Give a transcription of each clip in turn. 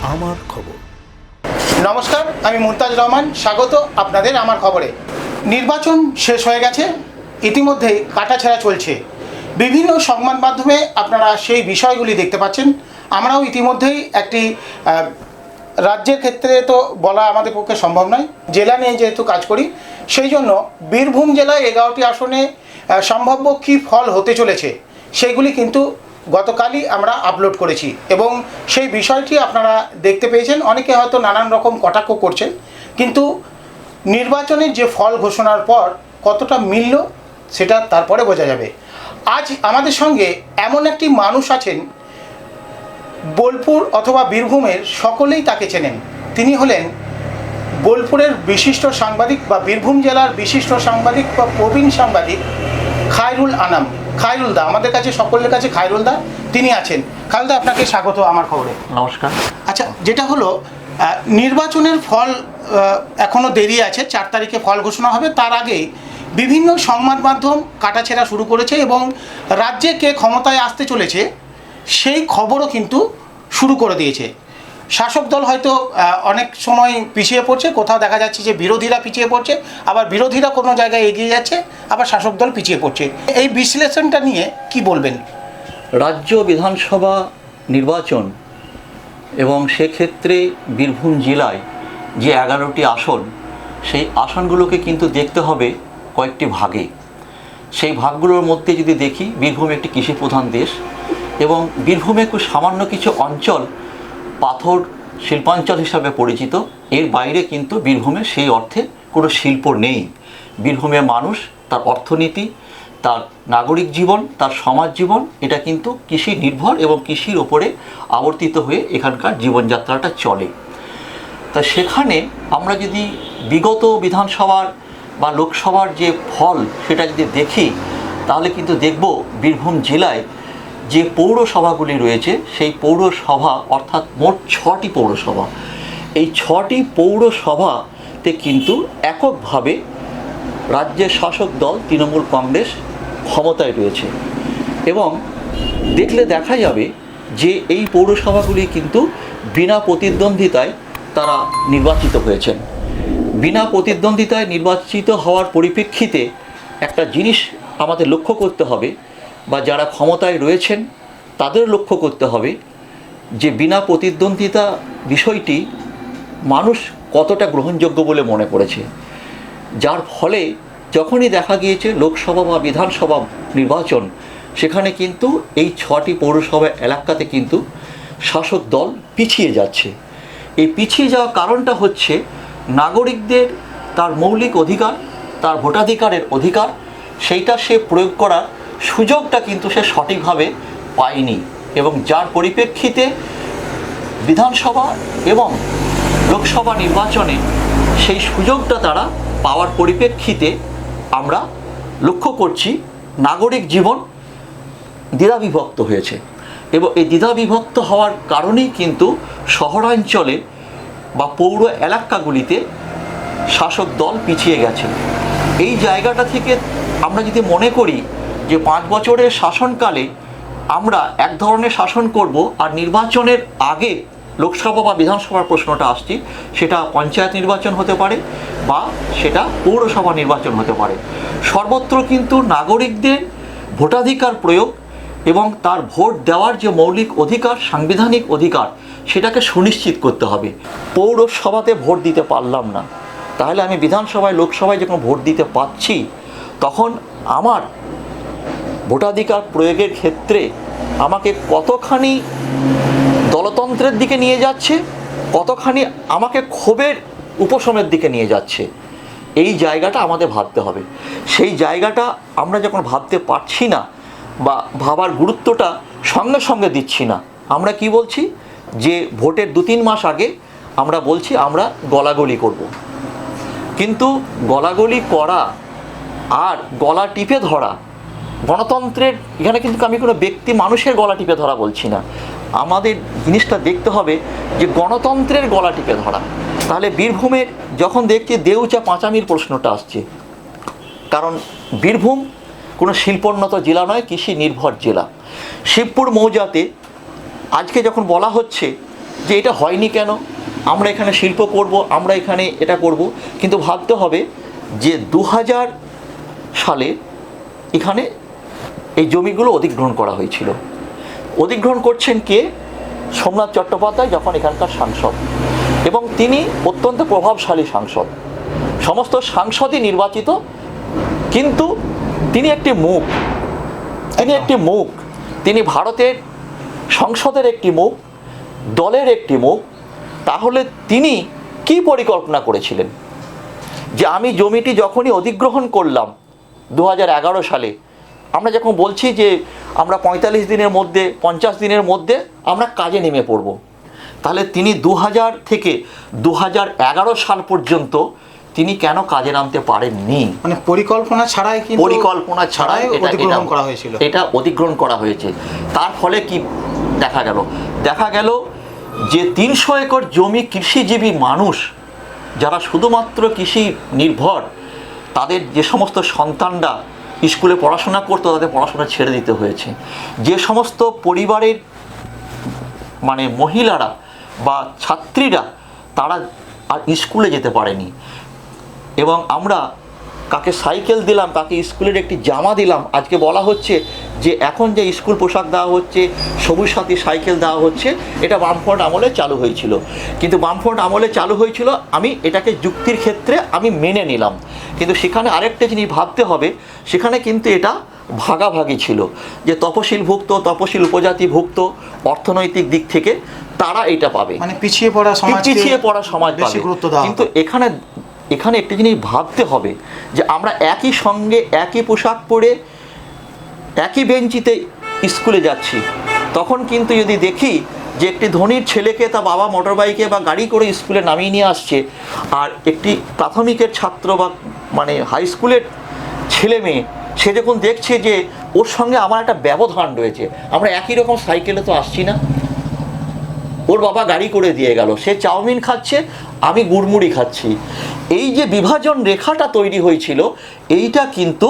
আমার খবর। নমস্কার, আমি মুমতাজ রহমান, স্বাগত আপনাদের আমার খবরে। নির্বাচন শেষ হয়ে গেছে, ইতিমধ্যেই কাটাছেঁড়া চলছে। বিভিন্ন সংবাদ মাধ্যমে আপনারা সেই বিষয়গুলি দেখতে পাচ্ছেন। আমরাও ইতিমধ্যেই একটি রাজ্যের ক্ষেত্রে তো বলা আমাদের পক্ষে সম্ভব নয়, জেলা নিয়ে যেহেতু কাজ করি, সেই জন্য বীরভূম জেলায় 11টি আসনে সম্ভাব্য কী ফল হতে চলেছে সেইগুলি কিন্তু গতকালই আমরা আপলোড করেছি এবং সেই বিষয়টি আপনারা দেখতে পেয়েছেন। অনেকে হয়তো নানান রকম কটাক্ষ করছেন, কিন্তু নির্বাচনের যে ফল ঘোষণার পর কতটা মিলল সেটা তারপরে বোঝা যাবে। আজ আমাদের সঙ্গে এমন একটি মানুষ আছেন, বোলপুর অথবা বীরভূমের সকলেই তাকে চেনেন। তিনি হলেন বোলপুরের বিশিষ্ট সাংবাদিক বা বীরভূম জেলার বিশিষ্ট সাংবাদিক বা প্রবীণ সাংবাদিক খায়রুল আনাম। খায়রুল দা, আমাদের কাছে সকলের কাছে খায়রুল দা তিনি আছেন। খায়রুল দা, আপনাকে স্বাগত আমার খবরে। নমস্কার। আচ্ছা, যেটা হলো নির্বাচনের ফল এখনও দেরি আছে, 4 তারিখে ফল ঘোষণা হবে। তার আগেই বিভিন্ন সংবাদ মাধ্যম কাটাছেঁড়া শুরু করেছে এবং রাজ্যে কে ক্ষমতায় আসতে চলেছে সেই খবরও কিন্তু শুরু করে দিয়েছে। শাসক দল হয়তো অনেক সময় পিছিয়ে পড়ছে, কোথাও দেখা যাচ্ছে যে বিরোধীরা পিছিয়ে পড়ছে, আবার বিরোধীরা কোনো জায়গায় এগিয়ে যাচ্ছে, আবার শাসক দল পিছিয়ে পড়ছে। এই বিশ্লেষণটা নিয়ে কি বলবেন? রাজ্য বিধানসভা নির্বাচন এবং সেক্ষেত্রে বীরভূম জেলায় যে 11টি আসন, সেই আসনগুলোকে কিন্তু দেখতে হবে কয়েকটি ভাগে। সেই ভাগগুলোর মধ্যে যদি দেখি, বীরভূম একটি কৃষিপ্রধান দেশ এবং বীরভূমে খুব সামান্য কিছু অঞ্চল পাথর শিল্পাঞ্চল হিসাবে পরিচিত। এর বাইরে কিন্তু বীরভূমে সেই অর্থে কোনো শিল্প নেই। বীরভূমের মানুষ, তার অর্থনীতি, তার নাগরিক জীবন, তার সমাজ জীবন, এটা কিন্তু কৃষি নির্ভর এবং কৃষির ওপরে আবর্তিত হয়ে এখানকার জীবনযাত্রাটা চলে। তা সেখানে আমরা যদি বিগত বিধানসভার বা লোকসভার যে ফল সেটা যদি দেখি, তাহলে কিন্তু দেখব বীরভূম জেলায় যে পৌরসভাগুলি রয়েছে সেই পৌরসভা, অর্থাৎ মোট 6টি পৌরসভা, এই 6টি পৌরসভাতে কিন্তু এককভাবে রাজ্যের শাসক দল তৃণমূল কংগ্রেস ক্ষমতায় রয়েছে এবং দেখলে দেখা যাবে যে এই পৌরসভাগুলি কিন্তু বিনা প্রতিদ্বন্দ্বিতায় তারা নির্বাচিত হয়েছেন। বিনা প্রতিদ্বন্দ্বিতায় নির্বাচিত হওয়ার পরিপ্রেক্ষিতে একটা জিনিস আমাদের লক্ষ্য করতে হবে, বা যারা ক্ষমতায় রয়েছেন তাদের লক্ষ্য করতে হবে যে বিনা প্রতিদ্বন্দ্বিতা বিষয়টি মানুষ কতটা গ্রহণযোগ্য বলে মনে করেছে। যার ফলে যখনই দেখা গিয়েছে লোকসভা বা বিধানসভা নির্বাচন, সেখানে কিন্তু এই 6টি পৌরসভা এলাকাতে কিন্তু শাসক দল পিছিয়ে যাচ্ছে। এই পিছিয়ে যাওয়ার কারণটা হচ্ছে নাগরিকদের তার মৌলিক অধিকার, তার ভোটাধিকারের অধিকার, সেইটা সে প্রয়োগ করার সুযোগটা কিন্তু সে সঠিকভাবে পায়নি এবং যার পরিপ্রেক্ষিতে বিধানসভা এবং লোকসভা নির্বাচনে সেই সুযোগটা তারা পাওয়ার পরিপ্রেক্ষিতে আমরা লক্ষ্য করছি নাগরিক জীবন দ্বিধাবিভক্ত হয়েছে এবং এই দ্বিধাবিভক্ত হওয়ার কারণেই কিন্তু শহরাঞ্চলে বা পৌর এলাকাগুলিতে শাসক দল পিছিয়ে গেছে। এই জায়গাটা থেকে আমরা যদি মনে করি যে 5 বছরের শাসনকালে আমরা এক ধরনের শাসন করব, আর নির্বাচনের আগে লোকসভা বা বিধানসভার প্রশ্নটা আসছি, সেটা পঞ্চায়েত নির্বাচন হতে পারে বা সেটা পৌরসভা নির্বাচন হতে পারে, সর্বত্র কিন্তু নাগরিকদের ভোটাধিকার প্রয়োগ এবং তার ভোট দেওয়ার যে মৌলিক অধিকার, সাংবিধানিক অধিকার, সেটাকে সুনিশ্চিত করতে হবে। পৌরসভাতে ভোট দিতে পারলাম না, তাহলে আমি বিধানসভায় লোকসভায় যখন ভোট দিতে পারছি, তখন আমার ভোটাধিকার প্রয়োগের ক্ষেত্রে আমাকে কতখানি দলতন্ত্রের দিকে নিয়ে যাচ্ছে, কতখানি আমাকে ক্ষোভের উপশমের দিকে নিয়ে যাচ্ছে, এই জায়গাটা আমাদের ভাবতে হবে। সেই জায়গাটা আমরা যখন ভাবতে পারছি না বা ভাবার গুরুত্বটা সঙ্গে সঙ্গে দিচ্ছি না, আমরা কি বলছি যে ভোটের 2-3 মাস আগে আমরা বলছি আমরা গলাগলি করব, কিন্তু গলাগলি করা আর গলা টিপে ধরা, গণতন্ত্রের এখানে কিন্তু আমি কোনো ব্যক্তি মানুষের গলা টিপে ধরা বলছি না, আমাদের জিনিসটা দেখতে হবে যে গণতন্ত্রের গলা টিপে ধরা। তাহলে বীরভূমের যখন দেখছি দেউচা পাঁচামির প্রশ্নটা আসছে, কারণ বীরভূম কোনো শিল্পোন্নত জেলা নয়, কৃষি নির্ভর জেলা। শিবপুর মৌজাতে আজকে যখন বলা হচ্ছে যে এটা হয়নি কেন, আমরা এখানে শিল্প করব, আমরা এখানে এটা করব, কিন্তু ভাবতে হবে যে 2000 সালে এখানে এই জমিগুলো অধিগ্রহণ করা হয়েছিল। অধিগ্রহণ করছেন কে? সোমনাথ চট্টোপাধ্যায়, যখন এখানকার সাংসদ, এবং তিনি অত্যন্ত প্রভাবশালী সাংসদ, সমস্ত সাংসদই নির্বাচিত, কিন্তু তিনি একটি মুখ, তিনি ভারতের সংসদের একটি মুখ, দলের একটি মুখ। তাহলে তিনি কি পরিকল্পনা করেছিলেন যে আমি জমিটি যখনই অধিগ্রহণ করলাম 2011 সালে, আমরা যখন বলছি যে আমরা 45 দিনের মধ্যে 50 দিনের মধ্যে আমরা কাজে নেমে পড়ব, তাহলে তিনি 2000 থেকে 2011 সাল পর্যন্ত তিনি কেন কাজে নামতে পারেননি? মানে পরিকল্পনা ছাড়াই অধিগ্রহণ করা হয়েছিল, এটা অধিগ্রহণ করা হয়েছে। তার ফলে কি দেখা গেল যে 300 একর জমি কৃষিজীবী মানুষ যারা শুধুমাত্র কৃষি নির্ভর, তাদের যে সমস্ত সন্তানরা স্কুলে পড়াশোনা করতো তাদের পড়াশোনা ছেড়ে দিতে হয়েছে। যে সমস্ত পরিবারের মানে মহিলারা বা ছাত্রীরা তারা আর স্কুলে যেতে পারেনি, এবং আমরা কাকে সাইকেল দিলাম, কাকে স্কুলের একটি জামা দিলাম, আজকে বলা হচ্ছে যে এখন যে স্কুল পোশাক দেওয়া হচ্ছে, সবুজ সাথী সাইকেল দেওয়া হচ্ছে, এটা বামফ্রন্ট আমলে চালু হয়েছিল। কিন্তু বামফ্রন্ট আমলে চালু হয়েছিল, আমি এটাকে যুক্তির ক্ষেত্রে আমি মেনে নিলাম, কিন্তু সেখানে আরেকটা জিনিস ভাবতে হবে, সেখানে কিন্তু এটা ভাগাভাগি ছিল, যে তপশিলভুক্ত, তপশিল উপজাতিভুক্ত অর্থনৈতিক দিক থেকে তারা এটা পাবে, মানে পিছিয়ে পড়া সমাজ পাবে। কিন্তু এখানে একটা জিনিস ভাবতে হবে যে আমরা একই সঙ্গে একই পোশাক পরে একই বেঞ্চিতে স্কুলে যাচ্ছি, তখন কিন্তু যদি দেখি যে একটি ধনীর ছেলেকে তার বাবা মোটর বাইকে বা গাড়ি করে স্কুলে নামিয়ে নিয়ে আসছে, আর একটি প্রাথমিকের ছাত্র বা মানে হাই স্কুলের ছেলে মেয়ে, সে যখন দেখছে যে ওর সঙ্গে আমার একটা ব্যবধান রয়েছে, আমরা একই রকম সাইকেলে তো আসছি না, ওর বাবা গাড়ি করে দিয়ে গেল, সে চাউমিন খাচ্ছে, আমি গুড়মুড়ি খাচ্ছি, এই যে বিভাজন রেখাটা তৈরি হয়েছিল, এইটা কিন্তু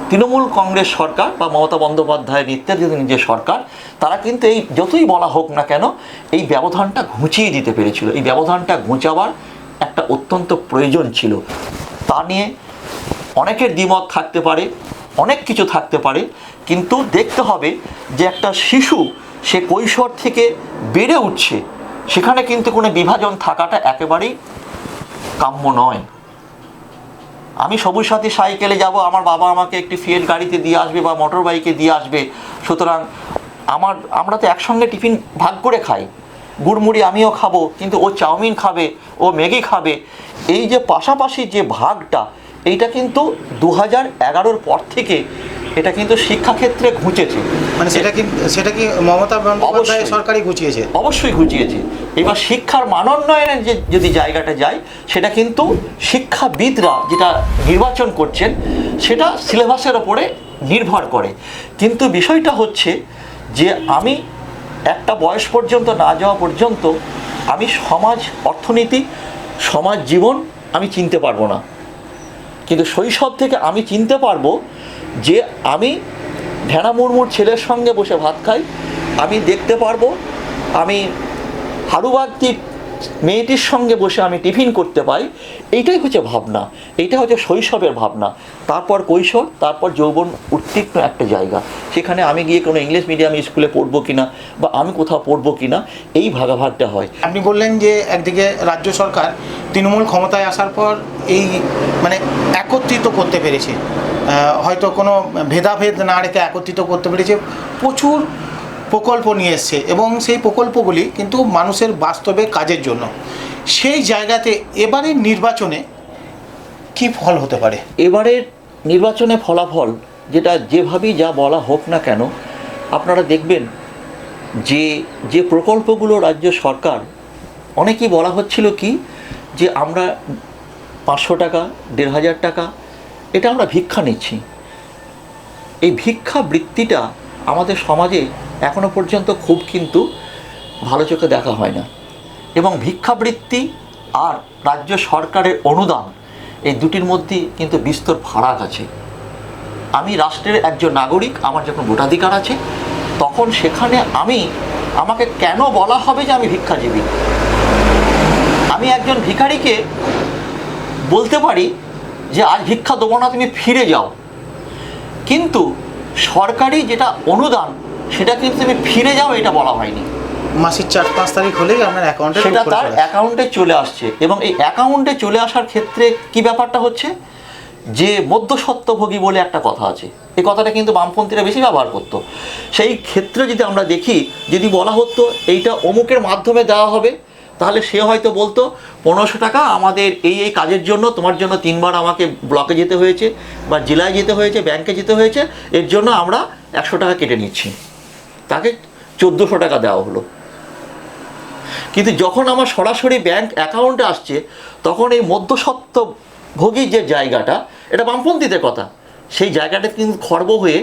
তৃণমূল কংগ্রেস সরকার বা মমতা বন্দ্যোপাধ্যায়ের নেতৃত্বাধীন যে সরকার, তারা কিন্তু এই যতই বলা হোক না কেন এই ব্যবধানটা ঘুচিয়ে দিতে পেরেছিল। এই ব্যবধানটা ঘুচাবার একটা অত্যন্ত প্রয়োজন ছিল। তা নিয়ে অনেকের দ্বিমত থাকতে পারে, অনেক কিছু থাকতে পারে, কিন্তু দেখতে হবে যে একটা শিশু সে কৈশোর থেকে বেড়ে উঠছে, সেখানে কিন্তু কোনো বিভাজন থাকাটা একেবারেই কাম্য নয়। আমি সবুজ সাথী সাইকেলে যাব, আমার বাবা আমাকে একটি ফিয়েট গাড়িতে দিয়ে আসবে বা মোটর বাইকে দিয়ে আসবে, সুতরাং আমরা তো একসঙ্গে টিফিন ভাগ করে খাই, গুড়মুড়ি আমিও খাবো, কিন্তু ও চাউমিন খাবে, ও ম্যাগি খাবে, এই যে পাশাপাশি যে ভাগটা, এইটা কিন্তু 2011 পর থেকে এটা কিন্তু শিক্ষাক্ষেত্রে ঘুচেছে। মানে সেটা কি মমতা বন্দ্যোপাধ্যায় সরকারই ঘুচিয়েছে? অবশ্যই ঘুচিয়েছে। এবার শিক্ষার মানোন্নয়নের যে যদি জায়গাটা যায়, সেটা কিন্তু শিক্ষাবিদরা যেটা নির্বাচন করছেন সেটা সিলেবাসের ওপরে নির্ভর করে। কিন্তু বিষয়টা হচ্ছে যে আমি একটা বয়স পর্যন্ত না যাওয়া পর্যন্ত আমি সমাজ অর্থনীতি, সমাজ জীবন আমি চিনতে পারবো না, কিন্তু শৈশব থেকে আমি চিনতে পারবো যে আমি ঢেনা মুর্মুর ছেলের সঙ্গে বসে ভাত খাই, আমি দেখতে পারবো আমি হারুবাগদির মেয়েটির সঙ্গে বসে আমি টিফিন করতে পাই। এইটাই হচ্ছে ভাবনা, এইটা হচ্ছে শৈশবের ভাবনা। তারপর কৈশোর, তারপর যৌবন উত্তীর্ণ একটা জায়গা, সেখানে আমি গিয়ে কোনো ইংলিশ মিডিয়াম স্কুলে পড়বো কিনা বা আমি কোথাও পড়বো কিনা, এই ভাগাভাগটা হয়। আপনি বললেন যে একদিকে রাজ্য সরকার তৃণমূল ক্ষমতায় আসার পর এই মানে একত্রিত করতে পেরেছে, হয়তো কোনো ভেদাভেদ না রেখে একত্রিত করতে পেরেছে, প্রচুর প্রকল্প নিয়ে এসছে, এবং সেই প্রকল্পগুলি কিন্তু মানুষের বাস্তবে কাজের জন্য। সেই জায়গাতে এবারের নির্বাচনে কি ফল হতে পারে? এবারের নির্বাচনে ফলাফল যেটা যেভাবেই যা বলা হোক না কেন, আপনারা দেখবেন যে প্রকল্পগুলো রাজ্য সরকার, অনেকেই বলা হচ্ছিল কি যে আমরা 500 টাকা, 1500 টাকা, এটা আমরা ভিক্ষা নিচ্ছি। এই ভিক্ষা বৃত্তিটা আমাদের সমাজে এখনো পর্যন্ত খুব কিন্তু ভালো চোখে দেখা হয় না, এবং ভিক্ষাবৃত্তি আর রাজ্য সরকারের অনুদান, এই দুটির মধ্যে কিন্তু বিস্তর ফারাক আছে। আমি রাষ্ট্রের একজন নাগরিক, আমার যখন ভোটাধিকার আছে, তখন সেখানে আমি আমাকে কেন বলা হবে যে আমি ভিক্ষাজীবী? আমি একজন ভিখারিকে বলতে পারি যে আজ ভিক্ষা দেবো না, তুমি ফিরে যাও, কিন্তু সরকারি যেটা অনুদান সেটা কিন্তু তুমি ফিরে যাও এটা বলা হয়নি। মাসিক 4-5 তারিখ হলেই আপনার অ্যাকাউন্টে সেটা তার অ্যাকাউন্টে চলে আসছে, এবং এই অ্যাকাউন্টে চলে আসার ক্ষেত্রে কি ব্যাপারটা হচ্ছে যে মধ্যস্বত্বভোগী বলে একটা কথা আছে, এই কথাটা কিন্তু বামপন্থীরা বেশি ব্যবহার করতো। সেই ক্ষেত্রে যদি আমরা দেখি, যদি বলা হতো এইটা অমুকের মাধ্যমে দেওয়া হবে, তাহলে সে হয়তো বলতো 1500 টাকা আমাদের এই কাজের জন্য, তোমার জন্য 3 বার আমাকে ব্লকে যেতে হয়েছে বা জেলায় যেতে হয়েছে, ব্যাংকে যেতে হয়েছে, এর জন্য আমরা 100 টাকা কেটে নিচ্ছি, তাকে 1400 টাকা দেওয়া হলো। কিন্তু যখন আমার সরাসরি ব্যাংক অ্যাকাউন্টে আসছে, তখন এই মধ্যস্বত্বভোগীর যে জায়গাটা, এটা বামপন্থীদের কথা, সেই জায়গাটা কিন্তু খর্ব হয়ে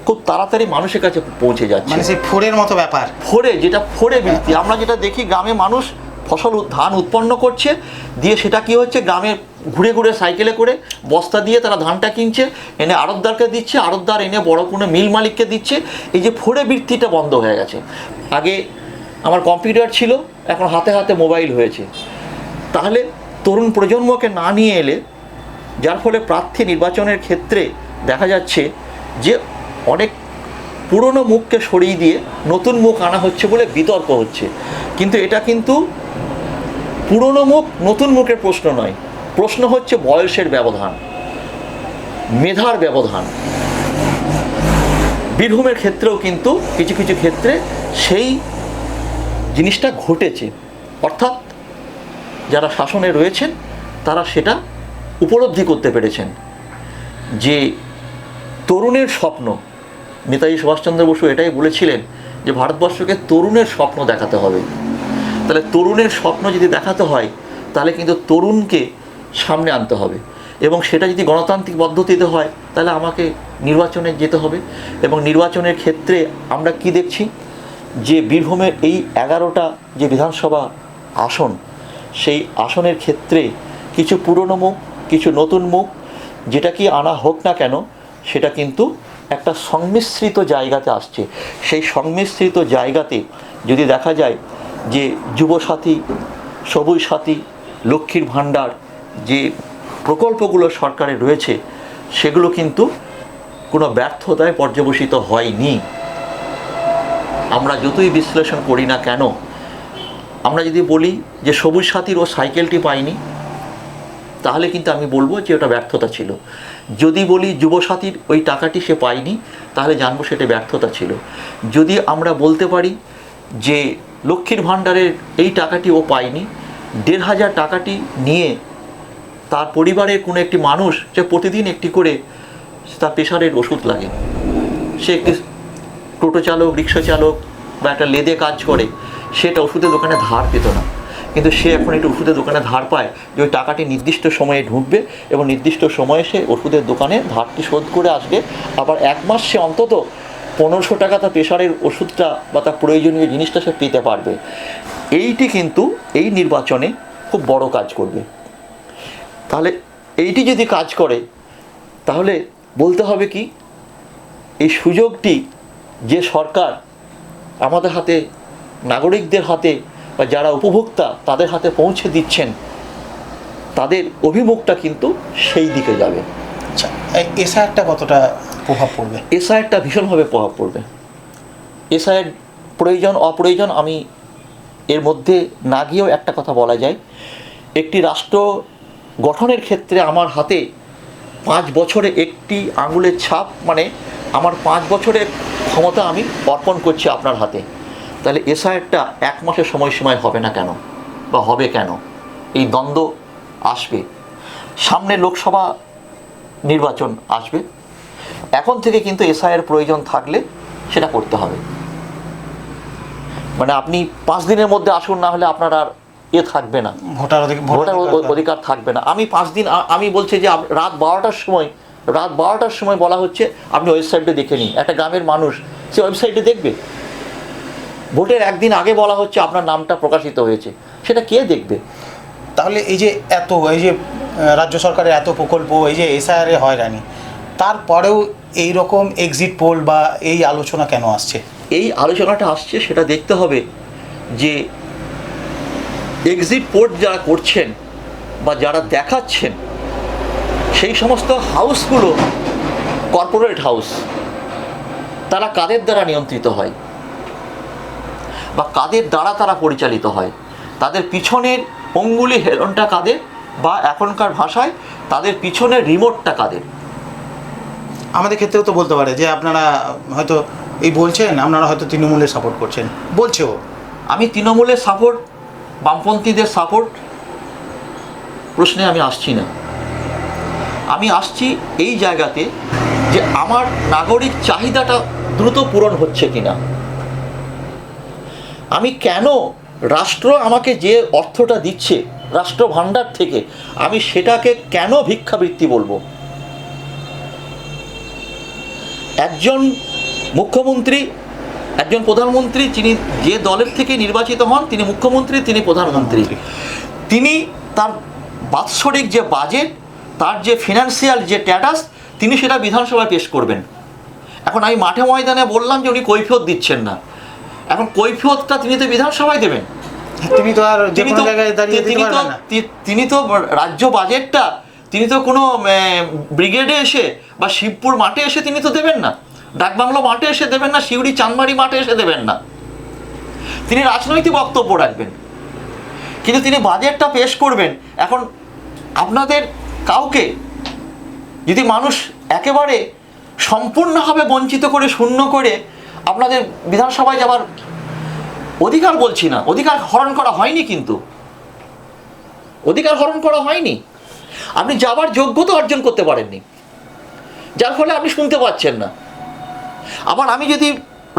খুব তাড়াতাড়ি মানুষের কাছে পৌঁছে যাচ্ছে। মানে সেই ফোরের মতো ব্যাপার, ফোরে বৃত্তি। আমরা যেটা দেখি, গ্রামে মানুষ ধান উৎপন্ন করছে, দিয়ে সেটা কি হচ্ছে, গ্রামে ঘুরে ঘুরে সাইকেলে করে বস্তা দিয়ে তারা ধানটা কিনছে, এনে আড়তদারকে দিচ্ছে, আড়তদার এনে বড় কোনো মিল মালিককে দিচ্ছে। এই যে ফোরে বৃত্তিটা বন্ধ হয়ে গেছে। আগে আমার কম্পিউটার ছিল, এখন হাতে হাতে মোবাইল হয়েছে। তাহলে তরুণ প্রজন্মকে না নিয়ে এলে, যার ফলে প্রার্থী নির্বাচনের ক্ষেত্রে দেখা যাচ্ছে যে অনেক পুরনো মুখকে সরিয়ে দিয়ে নতুন মুখ আনা হচ্ছে বলে বিতর্ক হচ্ছে। কিন্তু এটা কিন্তু পুরনো মুখ নতুন মুখের প্রশ্ন নয়, প্রশ্ন হচ্ছে বয়সের ব্যবধান, মেধার ব্যবধান। বীরভূমের ক্ষেত্রেও কিন্তু কিছু কিছু ক্ষেত্রে সেই জিনিসটা ঘটেছে, অর্থাৎ যারা শাসনে রয়েছেন তারা সেটা উপলব্ধি করতে পেরেছেন যে তরুণের স্বপ্ন। নেতাজি সুভাষচন্দ্র বসু এটাই বলেছিলেন যে ভারতবর্ষকে তরুণের স্বপ্ন দেখাতে হবে। তাহলে তরুণের স্বপ্ন যদি দেখাতে হয়, তাহলে কিন্তু তরুণকে সামনে আনতে হবে, এবং সেটা যদি গণতান্ত্রিক পদ্ধতিতে হয়, তাহলে আমাকে নির্বাচনে যেতে হবে। এবং নির্বাচনের ক্ষেত্রে আমরা কি দেখছি যে বীরভূমের এই 11টা যে বিধানসভা আসন, সেই আসনের ক্ষেত্রে কিছু পুরনো মুখ, কিছু নতুন মুখ, যেটা কি আনা হোক না কেন, সেটা কিন্তু একটা সংমিশ্রিত জায়গাতে আসছে। সেই সংমিশ্রিত জায়গাতে যদি দেখা যায় যে যুবসাথী, সবুজ সাথী, লক্ষ্মীর ভাণ্ডার যে প্রকল্পগুলো সরকারের রয়েছে, সেগুলো কিন্তু কোনো ব্যর্থতায় পর্যবসিত হয়নি। আমরা যতই বিশ্লেষণ করি না কেন, আমরা যদি বলি যে সবুজ সাথীর ও সাইকেলটি পাইনি, তাহলে কিন্তু আমি বলবো যে ওটা ব্যর্থতা ছিল। যদি বলি যুবসাথীর ওই টাকাটি সে পায়নি, তাহলে জানবো সেটা ব্যর্থতা ছিল। যদি আমরা বলতে পারি যে লক্ষ্মীর ভাণ্ডারের এই টাকাটি ও পায়নি, 1500 টাকাটি নিয়ে তার পরিবারের কোনো একটি মানুষ, যে প্রতিদিন একটি করে তার প্রেশারের ওষুধ লাগে, সে একটি টোটো চালক, রিক্সা চালক বা একটা লেদে কাজ করে, সেটা ওষুধের দোকানে ধার পেত না, কিন্তু সে এখন একটু ওষুধের দোকানে ধার পায় যে ওই টাকাটি নির্দিষ্ট সময়ে ঢুকবে এবং নির্দিষ্ট সময়ে সে ওষুধের দোকানে ধারটি শোধ করে আসবে। আবার 1 মাস সে অন্তত 1500 টাকা তার প্রেশারের ওষুধটা বা তার প্রয়োজনীয় জিনিসটা সে পেতে পারবে। এইটি কিন্তু এই নির্বাচনে খুব বড় কাজ করবে। তাহলে এইটি যদি কাজ করে, তাহলে বলতে হবে কি, এই সুযোগটি যে সরকার আমাদের হাতে, নাগরিকদের হাতে বা যারা উপভোক্তা তাদের হাতে পৌঁছে দিচ্ছেন, তাদের অভিমুখটা কিন্তু সেই দিকে যাবে। আচ্ছা, এসআইআরটা কতটা প্রভাব পড়বে? এসআইআরটা ভীষণভাবে প্রভাব পড়বে। এসআইআর প্রয়োজন অপ্রয়োজন আমি এর মধ্যে না গিয়েও একটা কথা বলা যায়, একটি রাষ্ট্র গঠনের ক্ষেত্রে আমার হাতে 5 বছরে একটি আঙুলের ছাপ, মানে আমার 5 বছরের ক্ষমতা আমি অর্পণ করছি আপনার হাতে। তাহলে এসআইআরটা 1 মাসের সময়সীমায় হবে না কেন, বা হবে কেন? এই দ্বন্দ্ব আসবে, সামনে লোকসভা নির্বাচন আসবে, এখন থেকে কিন্তু এসআইআর প্রয়োজন থাকলে সেটা করতে হবে। মানে আপনি 5 দিনের মধ্যে আসুন, না হলে আপনার আর থাকবে না, ভোটার অধিকার থাকবে না। আমি 5 দিন, আমি বলছি যে রাত 12টার সময় বলা হচ্ছে আপনি ওয়েবসাইটে দেখে নিন। একটা গ্রামের মানুষ সে ওয়েবসাইটে দেখবে? ভোটের 1 দিন আগে বলা হচ্ছে আপনার নামটা প্রকাশিত হয়েছে, সেটা কে দেখবে? তাহলে এই যে রাজ্য সরকারের এত প্রকল্প, এই যে এসআইআর হয়রানি, তারপরেও এই রকম এক্সিট পোল বা এই আলোচনা কেন আসছে? এই আলোচনাটা আসছে সেটা দেখতে হবে যে এক্সিট পোল যারা করছেন বা যারা দেখাচ্ছেন সেই সমস্ত হাউসগুলো কর্পোরেট হাউস, তারা কাদের দ্বারা নিয়ন্ত্রিত হয় বা কাদের দ্বারা তারা পরিচালিত হয়, তাদের পিছনের অঙ্গুলি হেলনটা কাদের, বা এখনকার ভাষায় তাদের পিছনের রিমোটটা কাদের। আমাদের ক্ষেত্রেও তো বলতে পারে যে আপনারা হয়তো এই বলছেন, আপনারা হয়তো তৃণমূলের সাপোর্ট করছেন, বলছেও। আমি তৃণমূলের সাপোর্ট, বামপন্থীদের সাপোর্ট প্রশ্নে আমি আসছি না। আমি আসছি এই জায়গাতে যে আমার নাগরিক চাহিদাটা দ্রুত পূরণ হচ্ছে কিনা। আমি কেন রাষ্ট্র আমাকে যে অর্থটা দিচ্ছে রাষ্ট্র ভাণ্ডার থেকে, আমি সেটাকে কেন ভিক্ষাবৃত্তি বলবো? একজন মুখ্যমন্ত্রী, একজন প্রধানমন্ত্রী, যিনি যে দলের থেকে নির্বাচিত হন তিনি মুখ্যমন্ত্রী, তিনি প্রধানমন্ত্রী, তিনি তার বাৎসরিক যে বাজেট, তার যে ফিনান্সিয়াল যে স্ট্যাটাস, তিনি সেটা বিধানসভায় পেশ করবেন। এখন আমি মাঠে ময়দানে বললাম যে উনি কৈফিয়ত দিচ্ছেন না, এখন কৈফিয়তটা তিনি তো বিধানসভায় দেবেন। তিনি তো আর যে কোনো জায়গায় দাঁড়িয়ে দিতে পারবেন না। তিনি তো রাজ্য বাজেটটা তিনি তো কোনো ব্রিগেডে এসে বা শিবপুর মাঠে এসে তিনি তো দেবেন না, ডাকবাংলো মাঠে এসে দেবেন না, সিউড়ি চাঁদমারি মাঠে এসে দেবেন না। তিনি রাজনৈতিক বক্তব্য রাখবেন, কিন্তু তিনি বাজেটটা পেশ করবেন। এখন আপনাদের কাউকে যদি মানুষ একেবারে সম্পূর্ণভাবে বঞ্চিত করে, শূন্য করে আপনাদের বিধানসভায় যাওয়ার অধিকার, বলছি না অধিকার হরণ করা হয়নি, কিন্তু অধিকার হরণ করা হয়নি, আপনি যাবার যোগ্যতা অর্জন করতে পারেননি, যার ফলে আপনি শুনতে পাচ্ছেন না। আবার আমি যদি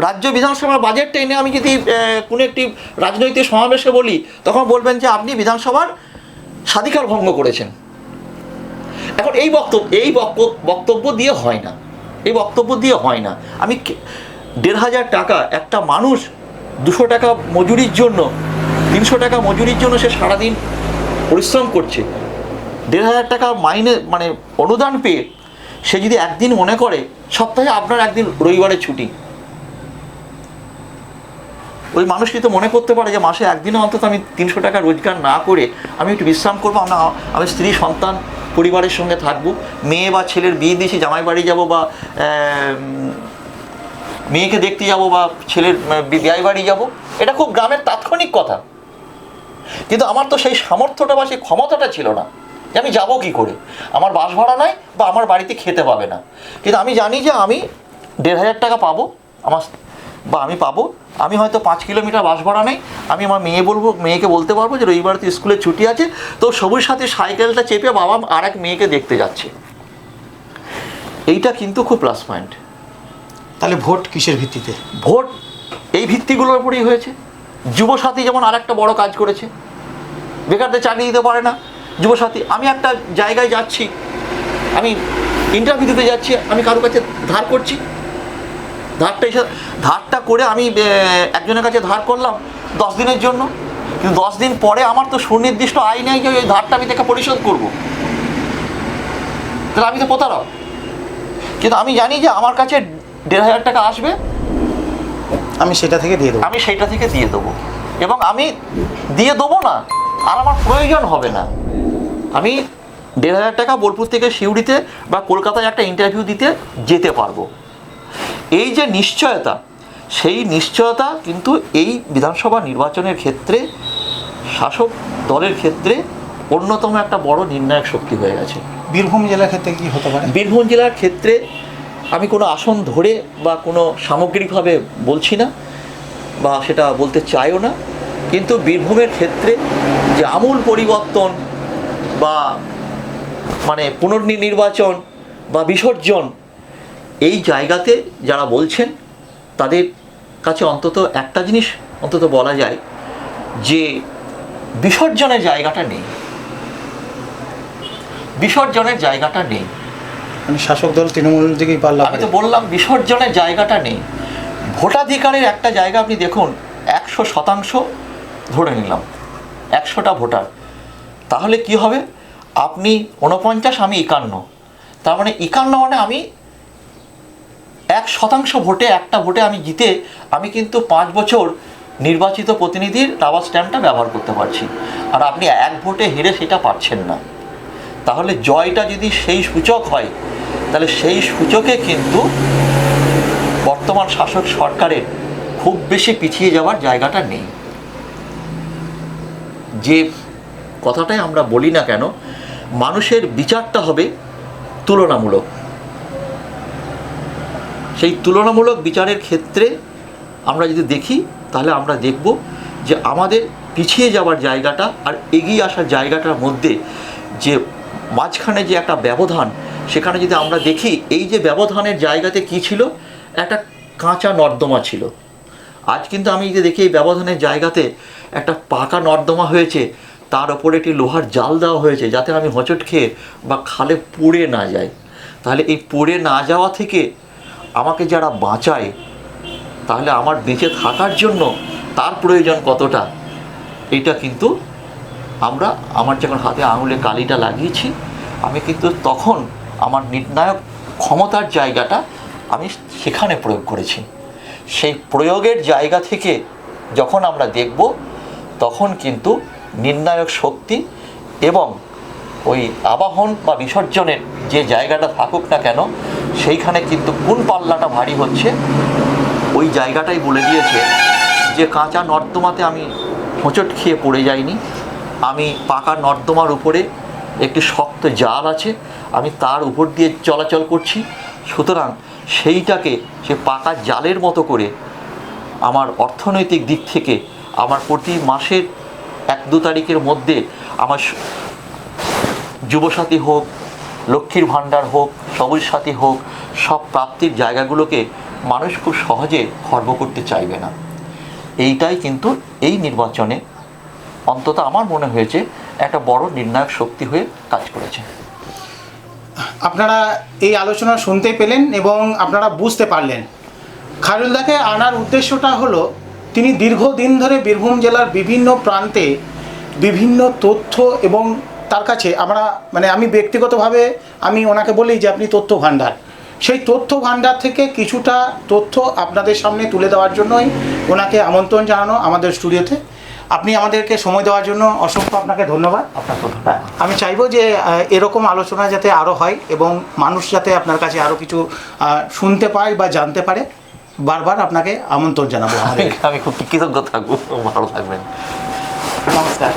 রাজ্য বিধানসভার বাজেটটা এনে আমি যদি কোনো একটি রাজনৈতিক সমাবেশে বলি, তখন বলবেন যে আপনি বিধানসভার স্বাধিকার ভঙ্গ করেছেন। এখন এই বক্তব্য দিয়ে হয় না, এই বক্তব্য দিয়ে হয় না। আমি ১,৫০০ টাকা একটা মানুষ ২০০ টাকা মজুরির জন্য, ৩০০ টাকা মজুরির জন্য সে সারাদিন পরিশ্রম করছে, ১,৫০০ টাকা মাইনে মানে অনুদান পেয়ে সে যদি একদিন মনে করে সপ্তাহে আপনার একদিন রবিবারে ছুটি, ওই মানুষটি তো মনে করতে পারে যে মাসে একদিনও অন্তত আমি ৩০০ টাকা রোজগার না করে আমি একটু বিশ্রাম করবো, আমি স্ত্রী সন্তান পরিবারের সঙ্গে থাকবো, মেয়ে বা ছেলের বিয়ে দিয়েছি জামাই বাড়ি যাবো, বা মেয়েকে দেখতে যাব, বা ছেলের বিয়ে বাড়ি যাব, এটা খুব গ্রামের তাৎক্ষণিক কথা। কিন্তু আমার তো সেই সামর্থ্যটা বা সেই ক্ষমতাটা ছিল না যে আমি যাবো কী করে, আমার বাস ভাড়া নাই বা আমার বাড়িতে খেতে পাবে না। কিন্তু আমি জানি যে আমি ১,৫০০ টাকা পাবো, আমি পাবো, আমি হয়তো ৫ কিলোমিটার বাস ভাড়া নেই, আমি আমার মেয়েকে বলতে পারবো যে রবিবার তো স্কুলে ছুটি আছে, তো সবুজ সাথী সাইকেলটা চেপে বাবা আর এক মেয়েকে দেখতে যাচ্ছে। এইটা কিন্তু খুব প্লাস পয়েন্ট। তাহলে ভোট কিসের ভিত্তিতে? ভোট এই ভিত্তিগুলোর উপরেই হয়েছে। যুবসাথী যেমন আরেকটা বড় কাজ করেছে, বেকারদের চাকরি দিতে পারে না যুবসাথী। আমি একটা জায়গায় যাচ্ছি, আমি ইন্টারভিউ দিতে যাচ্ছি, আমি কারোর কাছে ধার করছি, ধারটা করে আমি একজনের কাছে ধার করলাম 10 দিনের জন্য, কিন্তু 10 দিন পরে আমার তো সুনির্দিষ্ট আয় নেই যে ওই ধারটা আমি তাকে পরিশোধ করবো, তাহলে আমি তো প্রতারক। কিন্তু আমি জানি যে আমার কাছে ১,৫০০ টাকা আসবে, আমি সেটা থেকে দিয়ে দেবো, এবং আমি দিয়ে দেবো না আর আমার প্রয়োজন হবে না। আমি ১,৫০০ টাকা বোলপুর থেকে সিউড়িতে বা কলকাতায় একটা ইন্টারভিউ দিতে যেতে পারবো। এই যে নিশ্চয়তা, সেই নিশ্চয়তা কিন্তু এই বিধানসভা নির্বাচনের ক্ষেত্রে শাসক দলের ক্ষেত্রে অন্যতম একটা বড় নির্ণায়ক শক্তি হয়ে গেছে। বীরভূম জেলার ক্ষেত্রে কি হতে পারে? বীরভূম জেলার ক্ষেত্রে আমি কোনো আসন ধরে বা কোনো সামগ্রিকভাবে বলছি না, বা সেটা বলতে চাইও না, কিন্তু বীরভূমের ক্ষেত্রে যে আমূল পরিবর্তন বা মানে পুনর্নির্বাচন বা বিসর্জন, এই জায়গাতে যারা বলছেন তাদের কাছে অন্তত একটা জিনিস অন্তত বলা যায় যে বিসর্জনের জায়গাটা নেই, বিসর্জনের জায়গাটা নেই। মানে শাসক দল তৃণমূল দিকেই পাল্লা। আমি তো বললাম বিসর্জনের জায়গাটা নেই। ভোটাধিকারের একটা জায়গা আপনি দেখুন, 100% ধরে নিলাম 100টা ভোটার, তাহলে কি হবে? আপনি 49, আমি 51, তার মানে 51 মানে আমি 1% ভোটে, একটা ভোটে আমি জিতে আমি কিন্তু 5 বছর নির্বাচিত প্রতিনিধির রাবার স্ট্যাম্পটা ব্যবহার করতে পারছি, আর আপনি 1 ভোটে হেরে সেটা পারছেন না। তাহলে জয়টা যদি সেই সূচক হয়, তাহলে সেই সূচকে কিন্তু বর্তমান শাসক সরকারের খুব বেশি পিছিয়ে যাওয়ার জায়গাটা নেই। যে কথাটাই আমরা বলি না কেন, মানুষের বিচারটা হবে তুলনামূলক। সেই তুলনামূলক বিচারের ক্ষেত্রে আমরা যদি দেখি, তাহলে আমরা দেখব যে আমাদের পিছিয়ে যাওয়ার জায়গাটা আর এগিয়ে আসার জায়গাটার মধ্যে যে মাঝখানে যে একটা ব্যবধান, সেখানে যদি আমরা দেখি, এই যে ব্যবধানের জায়গাতে কি ছিল, একটা কাঁচা নর্দমা ছিল। আজ কিন্তু আমি যে দেখি এই ব্যবধানের জায়গাতে একটা পাকা নর্দমা হয়েছে, তার ওপরে একটি লোহার জাল দেওয়া হয়েছে যাতে আমি হোঁচট খেয়ে বা খালে পড়ে না যাই। তাহলে এই পড়ে না যাওয়া থেকে আমাকে যারা বাঁচায়, তাহলে আমার বেঁচে থাকার জন্য তার প্রয়োজন কতটা, এটা কিন্তু আমার যখন হাতে আঙুলে কালিটা লাগিয়েছি, আমি কিন্তু তখন আমার নির্ণায়ক ক্ষমতার জায়গাটা আমি সেখানে প্রয়োগ করেছি। সেই প্রয়োগের জায়গা থেকে যখন আমরা দেখব, তখন কিন্তু নির্ণায়ক শক্তি এবং ওই আবাহন বা বিসর্জনের যে জায়গাটা থাকুক না কেন, সেইখানে কিন্তু কোন পাল্লাটা ভারী হচ্ছে, ওই জায়গাটাই বলে দিয়েছে যে কাঁচা নর্দমাতে আমি হোঁচট খেয়ে পড়ে যাইনি, আমি পাকা নর্দমার উপরে একটি শক্ত জাল আছে, আমি তার উপর দিয়ে চলাচল করছি। সুতরাং সেইটাকে সে পাকা জালের মতো করে আমার অর্থনৈতিক দিক থেকে আমার প্রতি মাসের 1-2 তারিখের মধ্যে আমার যুবসাথী হোক, লক্ষ্মীর ভাণ্ডার হোক, সবুজ সাথী হোক, সব প্রাপ্তির জায়গাগুলোকে মানুষ খুব সহজে খর্ব করতে চাইবে না। এইটাই কিন্তু এই নির্বাচনে অন্তত আমার মনে হয়েছে একটা বড় নির্ণায়ক শক্তি হয়ে কাজ করেছে। আপনারা এই আলোচনা শুনতে পেলেন এবং আপনারা বুঝতে পারলেন খায়রুলদাকে আনার উদ্দেশ্যটা হলো, তিনি দীর্ঘদিন ধরে বীরভূম জেলার বিভিন্ন প্রান্তে বিভিন্ন তথ্য, এবং তার কাছে আমি ব্যক্তিগতভাবে আমি ওনাকে বলি যে আপনি তথ্য ভাণ্ডার, সেই তথ্য ভাণ্ডার থেকে কিছুটা তথ্য আপনাদের সামনে তুলে দেওয়ার জন্যই ওনাকে আমন্ত্রণ জানানো আমাদের স্টুডিওতে। আপনি আমাদেরকে সময় দেওয়ার জন্য অসংখ্য আপনাকে ধন্যবাদ। আমি চাইবো যে এরকম আলোচনা যাতে আরও হয় এবং মানুষ যাতে আপনার কাছে আরও কিছু শুনতে পায় বা জানতে পারে। বারবার আপনাকে আমন্ত্রণ জানাবো। আমি খুব কৃতজ্ঞ থাকবো। ভালো থাকবেন। নমস্কার।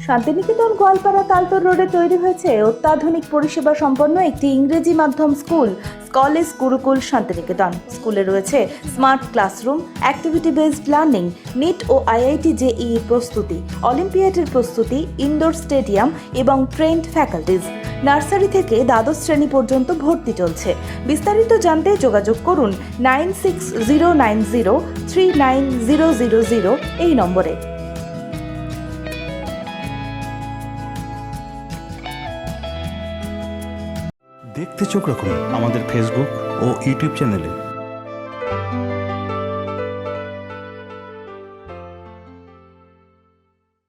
শান্তিনিকেতন গোয়ালপাড়া তালতর রোডে তৈরি হয়েছে অত্যাধুনিক পরিষেবা সম্পন্ন একটি ইংরেজি মাধ্যম স্কুল, স্কলেজ গুরুকুল শান্তিনিকেতন। স্কুলে রয়েছে smart classroom, activity based learning, NEET ও আইআইটি জেইই প্রস্তুতি, অলিম্পিয়াডের প্রস্তুতি, ইনডোর স্টেডিয়াম এবং ট্রেন্ড ফ্যাকাল্টিজ। নার্সারি থেকে দ্বাদশ শ্রেণী পর্যন্ত ভর্তি চলছে। বিস্তারিত জানতে যোগাযোগ করুন 9609039000 এই নম্বরে। দেখতে চোখ রাখুন আমাদের ফেসবুক ও ইউটিউব চ্যানেলে।